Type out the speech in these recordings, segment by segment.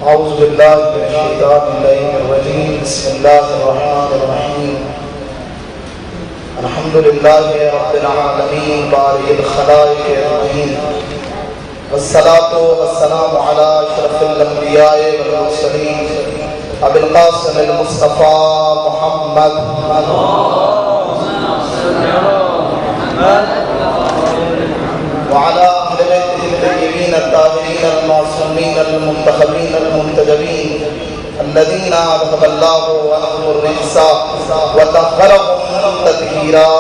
أعوذ بالله من الشيطان اللعين الرجيم. بسم الله الرحمن الرحيم. الحمد لله رب العالمين بارئ الخلائق أجمعين، والصلاة والسلام على أشرف الأنبياء والمرسلين أبي القاسم المصطفى محمد وعلى أهل بيته الطيبين الطاهرين المعصومين المنتخبين المنتجبين الذين أذهب الله عنهم الرجس وطهرهم تطهيرا.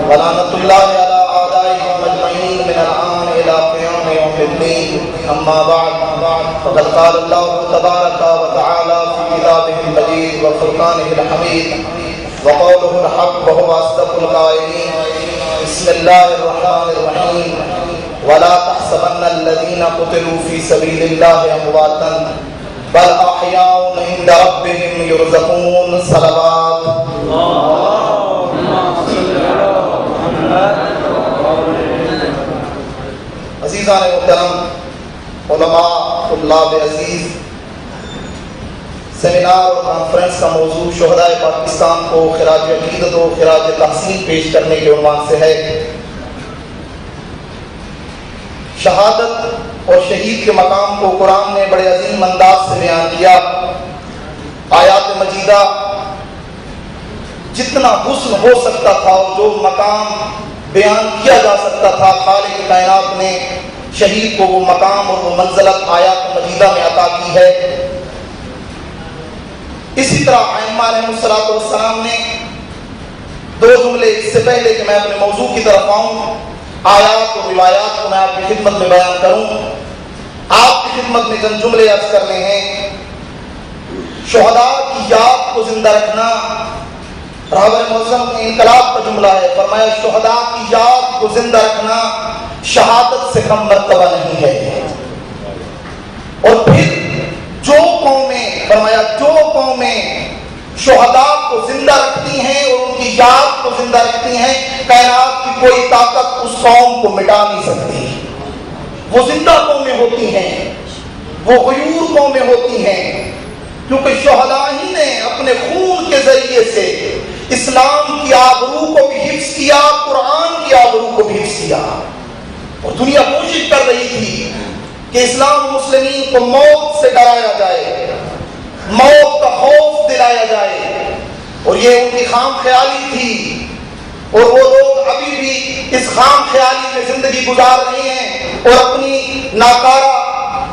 ولعنة الله على أعدائهم أجمعين من الآن إلى قيام يوم الدين. أما بعد، فقد قال الله تبارك وتعالى في كتابه المجيد وفرقانه الحميد وقوله الحق وهو أصدق القائلين. بسم الله الرحمن الرحيم. ولا تحسبن الذين قتلوا في سبيل الله أمواتا بل أحياء عند ربهم يرزقون. صلوات. عزیزان محترم، علماء، طلاب عزیز، سیمینار اور کانفرنس کا موضوع شہدائے پاکستان کو خراج عقیدت و خراج تحسین پیش کرنے کے عنوان سے ہے. شہادت اور شہید کے مقام کو قرآن نے بڑے عظیم انداز سے بیان کیا. آیات مجیدہ جتنا حسن ہو سکتا تھا اور جو مقام بیان کیا جا سکتا تھا، خالق کائنات نے شہید کو وہ مقام اور وہ منزلت آیات مجیدہ میں عطا کی ہے. اسی طرح ائمہ علیہ السلام نے دو جملے اس سے پہلے کہ میں اپنے موضوع کی طرف آؤں، آیات اور روایات کو میں آپ کی خدمت میں بیان کروں، آپ کی خدمت میں چند جملے عرض کرنے ہیں. شہداء کی یاد کو زندہ رکھنا راہبر معظم نے انقلاب کا جملہ ہے. فرمایا شہداء کی یاد کو زندہ رکھنا شہادت سے کم مرتبہ نہیں ہے. اور پھر جو قومیں، فرمایا جو قومیں شہداء کو زندہ رکھتی ہیں اور ان کی یاد کو زندہ رکھتی ہیں، کائنات کی کوئی طاقت اس قوم کو مٹا نہیں سکتی. وہ زندہ قومیں ہوتی ہیں، وہ غیور قومیں ہوتی ہیں، کیونکہ شہداء ہی نے اپنے خون کے ذریعے سے اسلام کی آبرو کو بھی حفظ کیا، قرآن کی آبرو کو بھی حفظ کیا. اور دنیا کوشش کر رہی تھی کہ اسلام مسلمین کو موت سے ڈرایا جائے، موت کا خوف دلایا جائے، اور یہ ان کی خام خیالی تھی. اور وہ لوگ ابھی بھی اس خام خیالی میں زندگی گزار رہے ہیں اور اپنی ناکارہ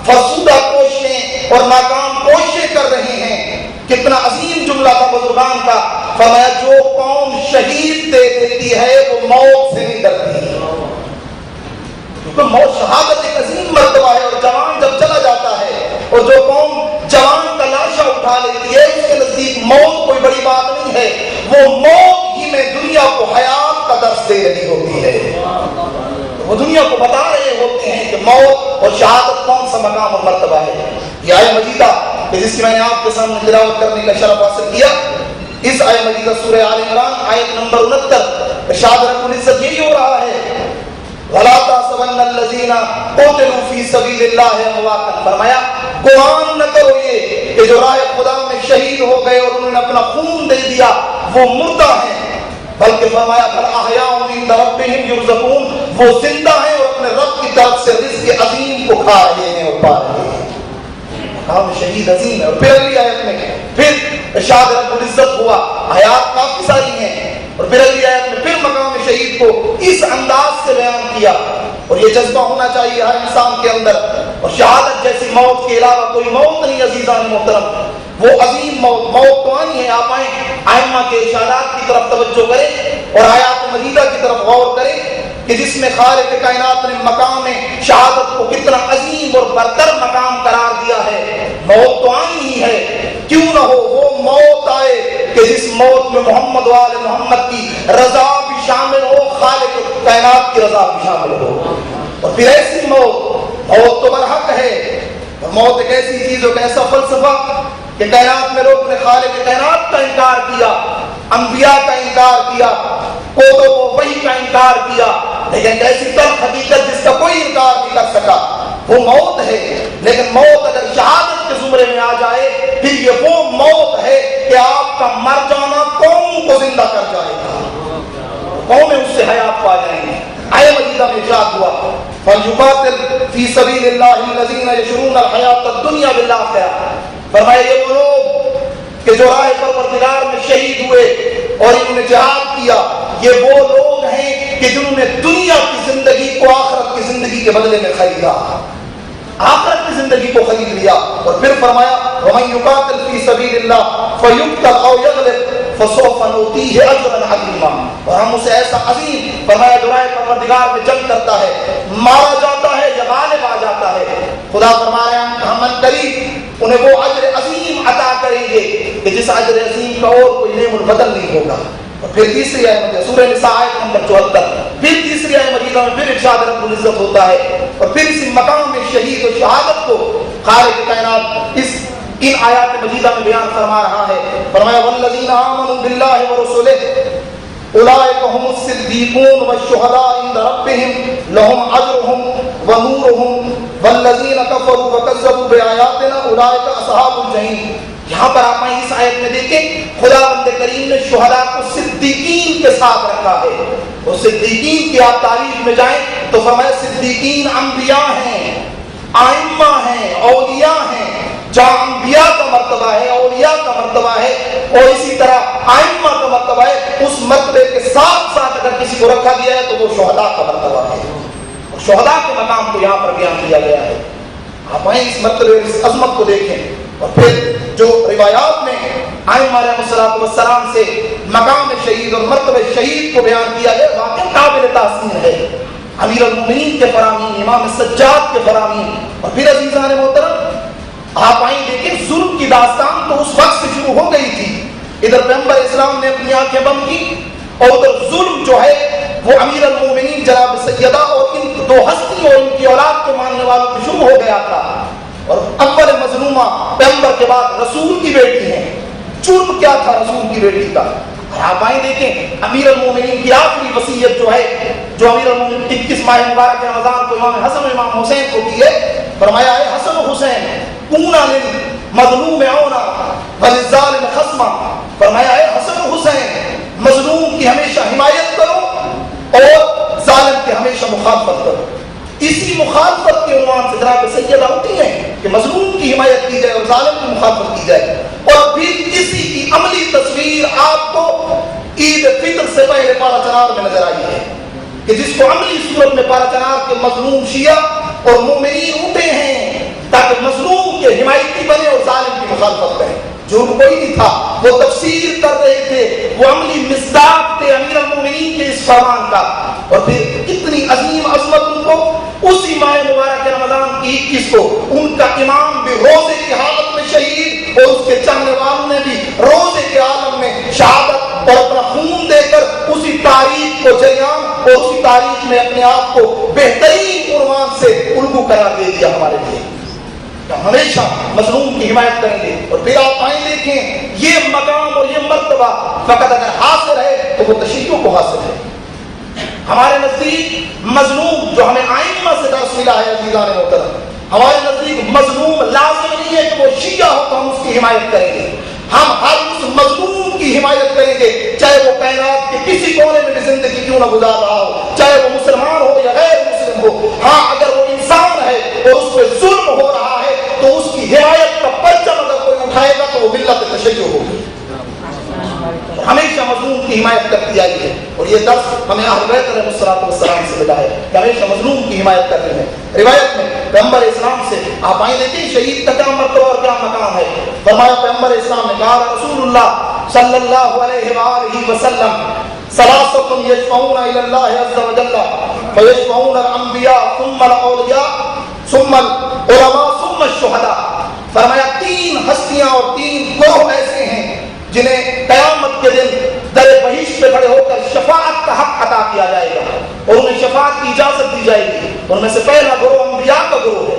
فرسودہ کوششیں اور ناکام کوششیں کر رہے ہیں. کتنا عظیم جملہ تھا بزرگان کا. فرمایا جو قوم شہید دیتی ہے وہ موت سے نہیں ڈرتی، کیونکہ موت شہادت ایک عظیم مرتبہ ہے. اور جوان جب چلا جاتا ہے اور جو قوم جوان کا لاشا اٹھا لیتی ہے، اس کے نزدیک موت کوئی بڑی بات نہیں ہے. وہ موت ہی میں دنیا کو حیات کا درس دے رہی ہوتی ہے. وہ دنیا کو بتا رہے ہوتے ہیں کہ موت اور شہادت کون سا مقام اور مرتبہ ہے. یہ آیت مجیدہ جس کی میں نے آپ کے سامنے تلاوت کرنے کا شرف حاصل کیا، اس آیت مجیدہ سورہ آل عمران آیت نمبر 69، ارشاد رب العزت یہی ہو رہا ہے وَلَا تَحْسَبَنَّ الَّذِينَ قُتِلُوا فِي سَبِيلِ اللَّهِ أَمْوَاتًا. فرمایا گمان نہ کرو یہ کہ جو راہ خدا میں شہید ہو گئے اور انہوں نے اپنا خون دے دیا وہ مردہ ہیں، بلکہ فرمایا بل احیاء عند ربهم يرزقون، وہ زندہ ہیں اور اپنے رب کی طرف سے رزق عظیم کو کھا رہے ہیں اور پا رہے ہیں. مقام شہید عظیم ہے. اور پھر اگلی آیت میں پھر ارشاد رب العزت ہوا. آیات کافی ساری ہیں اور پھر اگلی آیت میں پھر مقام شہید کو اس انداز سے بیان کیا. اور یہ جذبہ ہونا چاہیے ہر انسان کے اندر. اور شہادت جیسی موت کے علاوہ کوئی موت نہیں عزیزان محترم. وہ عظیم موت تو آنی ہے. آپ آئیں ائمہ کے ارشادات کی طرف توجہ کریں اور آیات مجیدہ کی طرف غور کریں کہ جس میں خالق کائنات نے مقام شہادت کو کتنا عظیم اور برتر مقام قرار دیا ہے. موت تو آنی ہی ہے، کیوں نہ ہو وہ موت آئے کہ جس موت میں محمد و آل محمد کی رضا بھی شامل ہو، خالق کائنات کی رضا بھی شامل ہو. اور پھر ایسی موت تو برحق ہے. اور موت ایک ایسی چیز اور ایسا فلسفہ کہ کائنات میں لوگ نے خالق کائنات کا انکار کیا، انبیاء کا انکار کیا، کو تو وہ وحی کا انکار کیا، لیکن ایسی تلخ حقیقت جس کا کوئی انکار نہیں کر سکا وہ موت ہے۔ لیکن موت اگر شہادت کے زمرے میں آ جائے پھر یہ وہ موت ہے کہ آپ کا مر جانا قوم کو زندہ کر جائے گا، قومیں اس سے حیات پا جائیں گے۔ آیہ مجیدہ میں ارشاد ہوا فَلْيُقَاتِلْ فِي سَبِيلِ اللَّهِ الَّذِينَ يَشْرُونَ الْحَيَاةَ الدُّنْيَا بِالْآخِرَةِ، فرمایا یہ وہ لوگ کہ جو راہ پروردگار میں شہید ہوئے اور انہوں نے جہاد کیا، یہ وہ لوگ ہیں کہ جنہوں نے دنیا کی زندگی کو آخرت کی زندگی کے بدلے میں خریدا، آخرت کی زندگی کو خرید لیا۔ اور پھر فرمایا وَمَن يُقَاتِلْ فِي سَبِيلِ اللَّهِ فَيُقْتَلْ أَوْ يَغْلِبْ فَسَوْفَ نُؤْتِيهِ أَجْرًا عَظِيمًا، اور ہم اسے ایسا عظیم، فرمایا جو راہ پروردگار میں جنگ کرتا ہے، مارا جاتا ہے یا غالب آ جاتا ہے، خدا فرما رہے ہیں ہم قریب انہیں وہ اجر عظیم عطا کریں گے کہ جس اجر عظیم کا اور کوئی نعم البدل نہیں ہوگا۔ اور پھر تیسری آیت میں سورہ نساء آیت نمبر 74، پھر تیسری آیت مجیدہ میں پھر ارشاد رب العزت ہوتا ہے، اور پھر اسی مقام میں شہید و شہادت کو خالق کائنات ان آیات مجیدہ میں بیان فرما رہا ہے۔ فرمایا والذین آمنوا باللہ ورسلہ اولئک هم الصدیقون والشہداء عند ربهم لهم اجرهم ونورهم والذین کفروا وکذبوا بآیاتنا اولئک اصحاب الجحیم۔ یہاں پر آپ اس آیت میں دیکھیں خدا بند کریم نے شہداء کو صدیقین کے ساتھ رکھا ہے، اور صدیقین کی آپ تعریف میں جائیں تو فرمایا صدیقین انبیاء ہیں، ائمہ ہیں، اولیاء ہیں۔ جہاں انبیاء کا مرتبہ ہے، اولیاء کا مرتبہ ہے، اور اسی طرح ائمہ کا مرتبہ ہے، اس مرتبے کے ساتھ ساتھ اگر کسی کو رکھا گیا ہے تو وہ شہداء کا مرتبہ ہے، اور شہداء کے مقام کو یہاں پر بیان کیا گیا ہے۔ آپ آئیں اس مرتبے اس عظمت کو دیکھیں، اور پھر جو روایات میں ائمہ علیہ السلام سے مقام شہید اور مرتبہ شہید کو بیان کیا گیا واقعی قابل تحسین ہے۔ امیر المومنین کے فرامین، امام سجاد کے فرامین، اور پھر عزیزان محترم آپ آئیں دیکھیں ظلم کی داستان تو اس وقت سے شروع ہو گئی تھی، ادھر پیغمبر اسلام نے اپنی آنکھیں بند کی، اور ادھر ظلم جو ہے وہ امیر المومنین جناب سیدہ اور ان دو ہستی اور ان کی اولاد کو ماننے والوں کو شروع ہو گیا تھا۔ اور اول مظلومہ پیغمبر کے بعد رسول کی بیٹی ہے، جرم کیا تھا رسول کی بیٹی کا؟ آپ آئیں دیکھیں امیر المومنین کی آخری وصیت جو ہے، جو امیر المومنین 21 ماہ مبارک رمضان کو امام حسن و امام حسین کو کی ہے، فرمایا ہے حسن و حسین کونا للمظلوم عونا وللظالم خصما، فرمایا ہے حسن و حسین مظلوم کی ہمیشہ حمایت کرو اور ظالم کی ہمیشہ مخالفت کرو۔ اسی مخالفت کے عنوان سے جناب سیدہ ہوتی ہیں کہ مظلوم کی حمایت کی جائے اور ظالم کی مخالفت کی جائے، اور پھر اسی کی عملی تصویر آپ کو عید فطر سے پہلے پارا چنار میں نظر آئی ہے کہ جس کو عملی صورت میں پارا چنار کے مظلوم شیعہ اور مومنین اٹھے ہیں تاکہ مظلوم کے حمایتی بنے اور ظالم کی مخالفت کریں۔ جرم کوئی نہیں تھا، وہ تفسیر کر رہے تھے، وہ عملی مصداق تھے امیر المومنین کے اس فرمان کا۔ اور پھر کتنی عظیم عظمت ان کو اسی ماہ مبارک رمضان کی 21 کو ان کا امام بھی روزے کی حالت میں شہید، اور اس کے چاہنے والوں نے بھی روزے کے عالم میں شہادت اور اپنا خون دے کر اسی تاریخ کو جریان اور اسی تاریخ میں اپنے آپ کو بہترین عنوان سے الگو قرار دے دیا ہمارے لیے۔ ہمیشہ مظلوم کی حمایت کریں گے، اور پھر آپ آئیں دیکھیں یہ مقام اور یہ مرتبہ فقط اگر حاصل ہے تو وہ تشیعوں کو حاصل ہے۔ ہمارے نزدیک مظلوم جو ہمیں ائمہ سے درس ملا ہے عزیزان محترم، ہمارے نزدیک مظلوم لازم نہیں ہے کہ وہ شیعہ ہو تو ہم اس کی حمایت کریں گے، ہم ہر اس مظلوم کی حمایت کریں گے چاہے وہ کائنات کے کسی کونے میں بھی زندگی کیوں نہ گزار رہا ہو، چاہے وہ مسلمان ہو یا غیر مسلم ہو۔ ہاں اگر وہ انسان ہے اور اس پہ ظلم ہو رہا ہے تو اس کی حمایت کا پرچم اگر کوئی اٹھائے گا تو وہ ملت تشیع ہوگی۔ ہمیشہ مظلوم کی حمایت کرتی آئی ہے، اور یہ درس ہمیں اہل بیت علیہ السلام سے ملا ہے کہ ہمیشہ مظلوم کی حمایت کرنی ہے۔ روایت میں پیغمبر اسلام سے آپ آئیں دیکھیں شہید کا کیا مرتبہ اور کیا مقام ہے۔ فرمایا پیغمبر اسلام نے کہا رسول اللہ صلی اللہ علیہ وآلہ وسلم ثلاثۃ یشفعون الی اللہ عز وجل ویشفعون الانبیاء ثم الاولیاء ثم العلماء ثم الشہداء، فرمایا 3 ہستیاں اور 3 گروہ ایسے ہیں جنہیں قیامت کے دن در بہشت پہ کھڑے ہو کر شفاعت کا حق عطا کیا جائے گا اور انہیں شفاعت کی اجازت دی جائے گی۔ ان میں سے پہلا گروہ انبیاء کا گروہ ہے،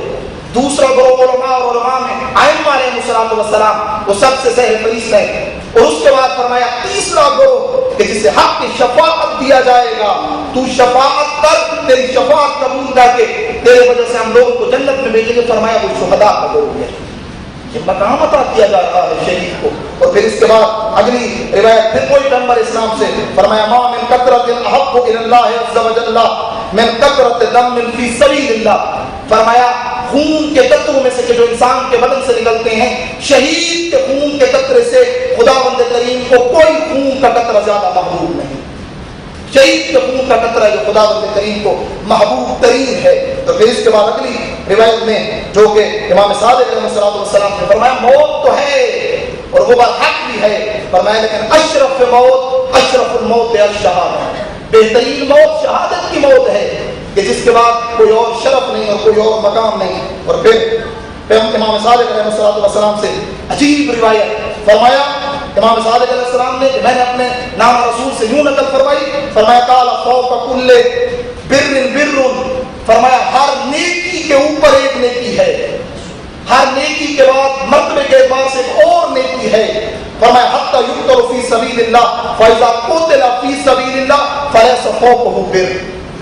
دوسرا گروہ علماء، اور علماء میں ائمہ علیہ السلام وہ سب سے سہل فریست ہے، اور اس کے بعد فرمایا تیسرا گروہ کہ جسے حق کی شفاعت دیا جائے گا، تو شفاعت کر، تیری شفاعت قبول کر کے تیرے وجہ سے ہم لوگوں کو جنت میں بھیجیں گے۔ فرمایا وہ شہداء کا گروہ ہے، یہ مقام عطا کیا جا رہا ہے شہید کو۔ اور پھر اس کے بعد اگلی روایت پھر کوئی پیغمبر اسلام سے فرمایا ما من کثرۃ احب الی اللہ عز وجل من کثرۃ دم فی سبیل اللہ، فرمایا خون کے قطروں میں سے کہ جو انسان کے بدن سے نکلتے ہیں، شہید کے خون کے قطرے سے خداوند کریم کو کوئی خون کا قطرہ زیادہ محبوب نہیں، شہید کے خون کا قطرہ جو خداوند کریم کو محبوب ترین ہے۔ تو پھر اس کے بعد اگلی روایت میں جو کہ امام صادق علیہ السلام نے فرمایا موت تو ہے اور وہ بات حق بھی ہے، فرمایا لیکن اشرف موت، اشرف الموت الشہادہ، بہترین موت شہادت کی موت ہے کہ جس کے بعد کوئی اور شرف نہیں اور کوئی اور مقام نہیں۔ اور پھر امام صادق علیہ السلام سے عجیب روایت، فرمایا امام صادق علیہ السلام نے، میں نے اپنے نام رسول سے یوں نقل فرمائی، فرمایا قال فوق کل بر بر، فرمایا ہر نیکی کے اوپر ایک نیکی ہے، ہر نیکی کے بعد مرتبے کے اعتبار سے ایک اور نیکی ہے، فرمایا حتی یقتل فی سبیل اللہ فاذا قتل فی سبیل اللہ فلیس فوقہ بر،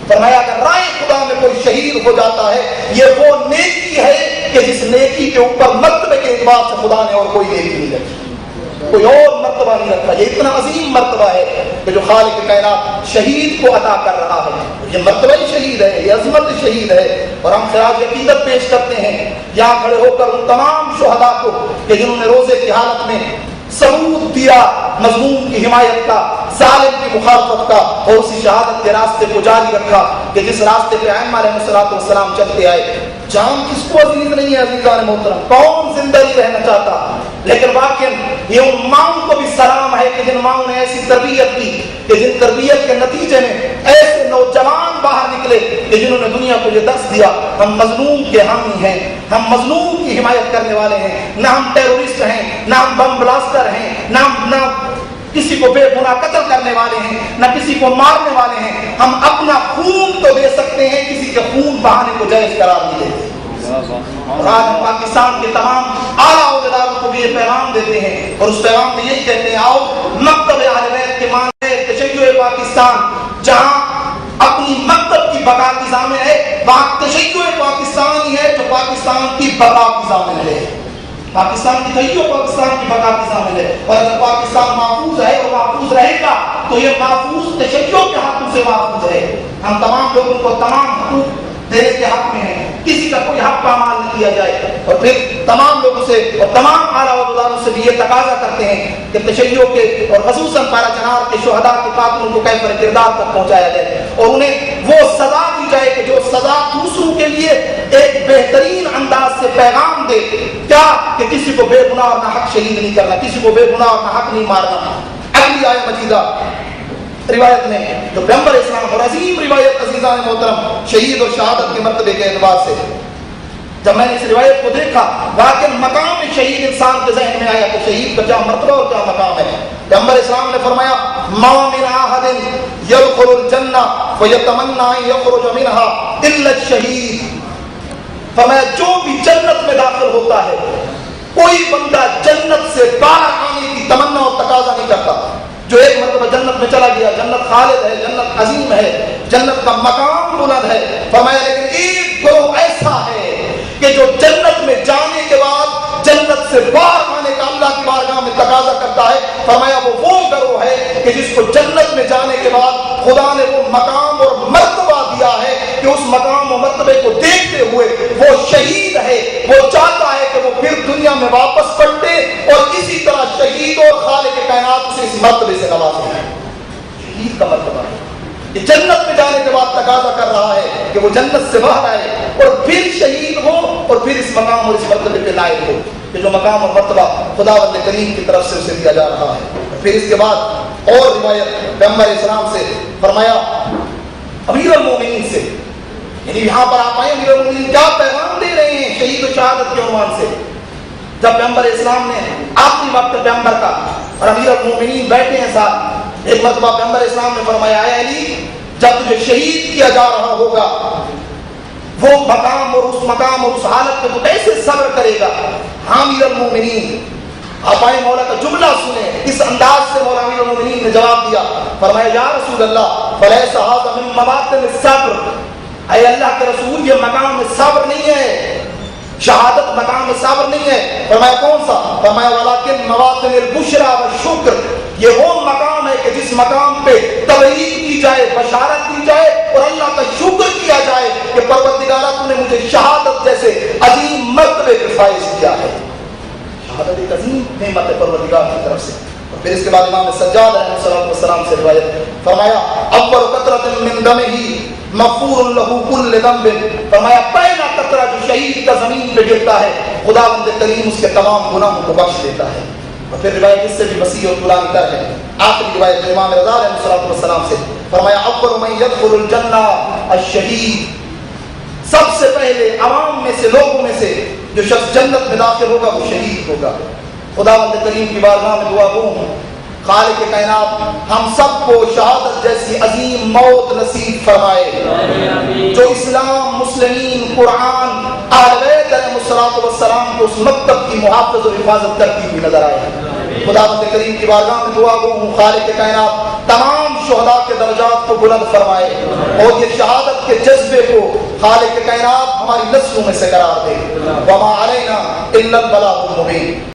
فرمایا اگر راہ خدا میں کوئی شہید ہو جاتا ہے یہ وہ نیکی ہے کہ جس نیکی کے اوپر مرتبے کے اعتبار سے خدا نے اور کوئی نیکی نہیں رکھی، کوئی اور مرتبہ نہیں رکھا۔ یہ اتنا عظیم مرتبہ ہے کہ جو خالق کائنات شہید کو عطا کر رہا ہے، یہ مرتبہ ہی شہید ہے، یہ عظمت شہید ہے۔ اور ہم خراج عقیدت پیش کرتے ہیں یہاں کھڑے ہو کر ان تمام شہداء کو کہ جنہوں نے روزے کی حالت میں ثبوت دیا مظلوم کی حمایت کا، ظالم کی مخالفت کا، اور اسی شہادت کے راستے کو جاری رکھا کہ جس راستے پہ ائمہ علیہ السلام چلتے آئے۔ جان کس کو عزیز نہیں ہے عزیزان محترم، کون زندہ نہیں رہنا چاہتا، لیکن واقعی یہ ان ماؤں کو بھی سلام ہے کہ جن ماؤں نے ایسی تربیت کی کہ جن تربیت کے نتیجے میں ایسے نوجوان باہر نکلے کہ جنہوں نے دنیا کو یہ درس دیا ہم مظلوم کے حامی ہیں، ہم مظلوم کی حمایت کرنے والے ہیں، نہ ہم ٹیرورسٹ ہیں، نہ ہم بم بلاسٹر ہیں، نہ کسی کو بے گناہ قتل کرنے والے ہیں، نہ کسی کو مارنے والے ہیں، ہم اپنا خون تو دے سکتے ہیں، کسی کے خون بہانے کو جائز قرار نہیں دیتے۔ اور آج ہم پاکستان کے تمام اعلیٰ عہدیداروں کو بھی یہ پیغام دیتے ہیں اور اس پیغام میں یہی کہتے ہیں آؤ مکتب اہل بیت کے مانتے تشیع پاکستان، جہاں اپنی مکتب کی بقا کی ضامن ہے وہاں تشیع پاکستان ہی ہے جو پاکستان کی بقا کی ضامن ہے، پاکستان کی تشیع پاکستان کی بقا کی ضامن ہے۔ اور اگر پاکستان محفوظ ہے اور محفوظ رہے گا تو یہ محفوظ تشیع کے ہاتھوں سے محفوظ ہے۔ ہم تمام لوگوں کو تمام حقوق دینے کے حق میں ہیں، کسی کا کوئی حق پامال نہ کیا جائے۔ اور پھر تمام لوگوں سے اور تمام اعلیٰ عہدیداروں سے بھی یہ تقاضا کرتے ہیں کہ تشیع کے اور خصوصاً پارا چنار کے شہداء کے قاتلوں کو کیفر کردار تک پہنچایا جائے اور انہیں وہ سزا دی جائے کہ جو سزا دوسروں کے لیے ایک بہترین انداز سے پیغام دے، کیا کہ کسی کو بے گناہ اور ناحق شہید نہیں کرنا، کسی کو بے گناہ اور ناحق نہیں مارنا۔ اگلی آیت مجیدہ روایت میں جو پیغمبر اسلام اور عظیم روایت عزیزان محترم شہید اور شہادت کے مرتبے کے اعتبار سے جب میں نے اس روایت کو دیکھا واقعی مقام شہید انسان کے ذہن میں آیا کہ شہید کا کیا مرتبہ اور کیا مقام ہے۔ پیغمبر اسلام نے فرمایا ما من احد يدخل الجنہ فيتمنى ان يخرج منها الا الشہید، فرمایا جو بھی جنت میں داخل ہوتا ہے کوئی بندہ جنت سے باہر آنے کی تمنا اور تقاضا نہیں کرتا۔ جو ایک مرتبہ جنت میں چلا گیا، جنت خالد ہے، جنت عظیم ہے، جنت کا مقام بلند ہے، فرمایا لیکن ایک گروہ ایسا ہے کہ جو جنت میں جانے کے بعد جنت سے باہر آنے کا اللہ کی بارگاہ میں تقاضا کرتا ہے، فرمایا وہ گروہ ہے کہ جس کو جنت میں جانے کے بعد خدا نے وہ مقام اور مرتبہ دیا ہے کہ اس مقام و مرتبے کو دیکھتے ہوئے وہ شہید ہے، وہ چاہتا ہے کہ وہ پھر دنیا میں واپس پلٹے اور اسی طرح شہید اور خالق کائنات اسے اس مرتبے سے نوازے۔ شہید کا مرتبہ ہے یہ جنت میں جانے کے بعد تقاضا کر رہا ہے کہ وہ جنت سے باہر آئے اور پھر شہید ہو اور پھر اس مقام اور اس مرتبے پہ لائق ہو کہ جو مقام اور مرتبہ خداوند کریم کی طرف سے اسے دیا جا رہا ہے۔ پھر اس کے بعد اور روایت پیغمبر اسلام سے فرمایا امیر المومنین سے، یعنی یہاں پر آپ آئے امیر المومنین کیا پیغام دے رہے ہیں شہید و شہادت کے عنوان سے۔ جب پیغمبر اسلام نے آخری وقت پیغمبر کا اور امیر المومنین بیٹھے ہیں ساتھ، ایک مرتبہ پیغمبر اسلام نے فرمایا اے علی جب تجھے شہید کیا جا رہا ہوگا وہ مقام اور اس حالت پہ تو کیسے صبر کرے گا؟ ہاں امیر المومنین، آپ آئے مولا کا جملہ سنیں، اس انداز سے مولا امیر المومنین نے جواب دیا، فرمایا یا رسول اللہ فلیس ھذا من مواطن الصبر، اے اللہ کے رسول یہ مقام صبر نہیں ہے، شہادت مقام صبر نہیں ہے۔ فرمایا کون سا؟ فرمایا ولیکن مواطن البشرى والشکر، یہ وہ مقام ہے کہ جس مقام پہ تبلیغ کی جائے، بشارت دی جائے اور اللہ کا شکر کیا جائے کہ پروردگارا تو نے مجھے شہادت جیسے عظیم مرتبے پہ فائز کیا ہے۔ شہادت ایک عظیم نعمت ہے پروردگار کی طرف سے۔ پھر اس کے بعد امام سجاد علیہ السلام سے روایت، فرمایا اول قطرۃ من دمہ مغفور له كل ذنب، فرمایا پہلا قطرہ جو شہید کا زمین پہ گرتا ہے خداوند کریم اس کے تمام گناہوں کو بخش دیتا ہے۔ اور پھر روایت اس سے بھی وسیع اور طولانی تر ہے، آخری روایت امام رضا علیہ السلام سے، فرمایا اول من يدخل الجنہ الشہید، سب سے پہلے عوام میں سے، لوگوں میں سے جو شخص جنت میں داخل ہوگا وہ شہید ہوگا۔ خداوند کریم کی بارگاہ میں دعا گو ہوں، خالق کائنات ہم سب کو شہادت جیسی عظیم موت نصیب فرمائے، جو اسلام، مسلمین، قرآن، اہل بیت علیہ السلام کو اس مکتب کی محافظ اور حفاظت کرتی ہوئی نظر آئے۔ خداوند کریم کی بارگاہ میں دعا گو ہوں، خالق کائنات تمام شہداء کے درجات کو بلند فرمائے اور یہ شہادت کے جذبے کو خالق کائنات ہماری نسلوں میں سے قرار دے۔ وما علینا الا البلاغ المبین۔